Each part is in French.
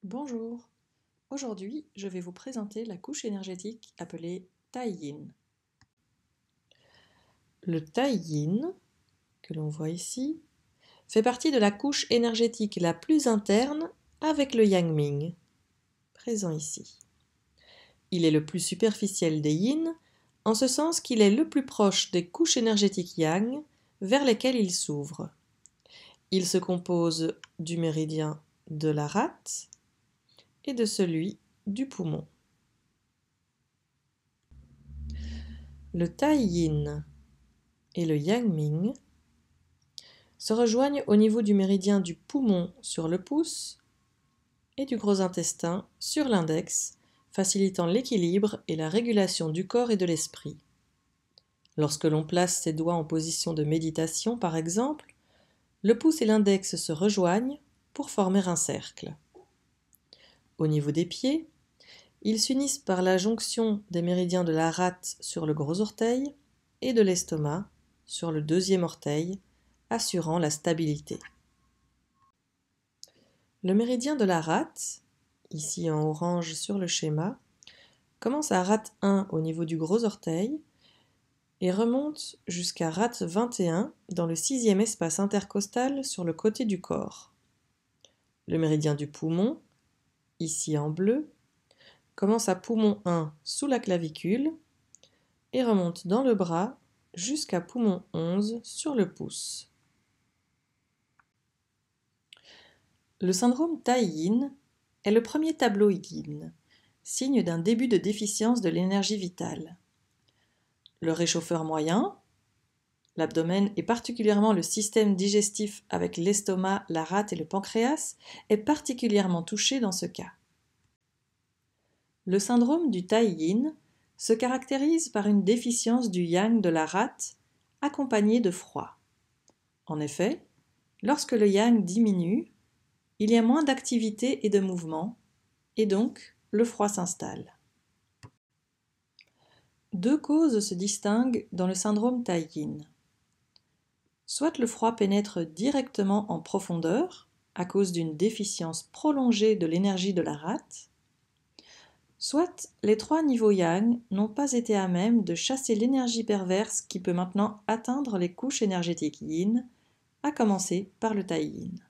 Bonjour, aujourd'hui je vais vous présenter la couche énergétique appelée Tai-Yin. Le Tai-Yin, que l'on voit ici, fait partie de la couche énergétique la plus interne avec le Yang-Ming, présent ici. Il est le plus superficiel des Yin, en ce sens qu'il est le plus proche des couches énergétiques Yang vers lesquelles il s'ouvre. Il se compose du méridien de la rate et de celui du poumon. Le Tai-Yin et le Yang-Ming se rejoignent au niveau du méridien du poumon sur le pouce et du gros intestin sur l'index, facilitant l'équilibre et la régulation du corps et de l'esprit. Lorsque l'on place ses doigts en position de méditation, par exemple, le pouce et l'index se rejoignent pour former un cercle. Au niveau des pieds, ils s'unissent par la jonction des méridiens de la rate sur le gros orteil et de l'estomac sur le deuxième orteil, assurant la stabilité. Le méridien de la rate, ici en orange sur le schéma, commence à rate 1 au niveau du gros orteil et remonte jusqu'à rate 21 dans le sixième espace intercostal sur le côté du corps. Le méridien du poumon, ici en bleu, commence à poumon 1 sous la clavicule et remonte dans le bras jusqu'à poumon 11 sur le pouce. Le syndrome Tai-Yin est le premier tableau Yin, signe d'un début de déficience de l'énergie vitale. Le réchauffeur moyen, l'abdomen et particulièrement le système digestif avec l'estomac, la rate et le pancréas, est particulièrement touché dans ce cas. Le syndrome du Tai-Yin se caractérise par une déficience du yang de la rate accompagnée de froid. En effet, lorsque le yang diminue, il y a moins d'activité et de mouvement, et donc le froid s'installe. Deux causes se distinguent dans le syndrome Tai-Yin. Soit le froid pénètre directement en profondeur, à cause d'une déficience prolongée de l'énergie de la rate, soit les trois niveaux yang n'ont pas été à même de chasser l'énergie perverse qui peut maintenant atteindre les couches énergétiques yin, à commencer par le Tai-Yin.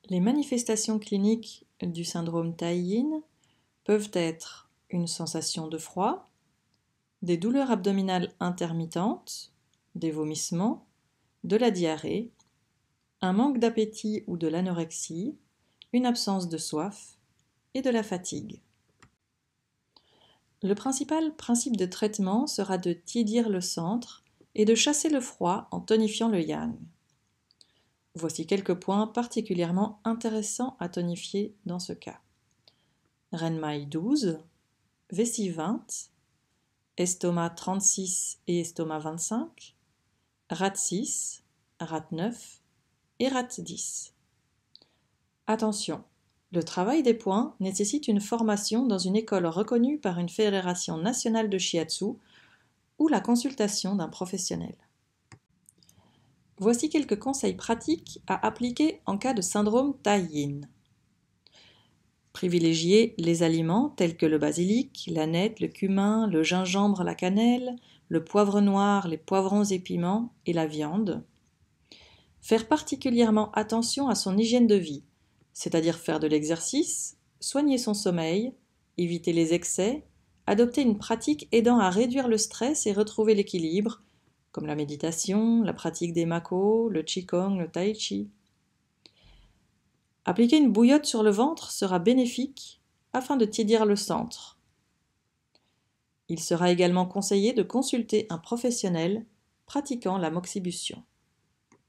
Les manifestations cliniques du syndrome Tai-Yin peuvent être une sensation de froid, des douleurs abdominales intermittentes, des vomissements, de la diarrhée, un manque d'appétit ou de l'anorexie, une absence de soif et de la fatigue. Le principal principe de traitement sera de tiédir le centre et de chasser le froid en tonifiant le yang. Voici quelques points particulièrement intéressants à tonifier dans ce cas. Renmai 12, vessie 20, estomac 36 et estomac 25, rate 6, rate 9 et rate 10. Attention, le travail des points nécessite une formation dans une école reconnue par une fédération nationale de shiatsu ou la consultation d'un professionnel. Voici quelques conseils pratiques à appliquer en cas de syndrome Tai-Yin. Privilégiez les aliments tels que le basilic, l'aneth, le cumin, le gingembre, la cannelle, le poivre noir, les poivrons et piments et la viande. Faire particulièrement attention à son hygiène de vie, c'est-à-dire faire de l'exercice, soigner son sommeil, éviter les excès, adopter une pratique aidant à réduire le stress et retrouver l'équilibre, comme la méditation, la pratique des mako, le qigong, le tai chi. Appliquer une bouillotte sur le ventre sera bénéfique afin de tiédir le centre. Il sera également conseillé de consulter un professionnel pratiquant la moxibustion.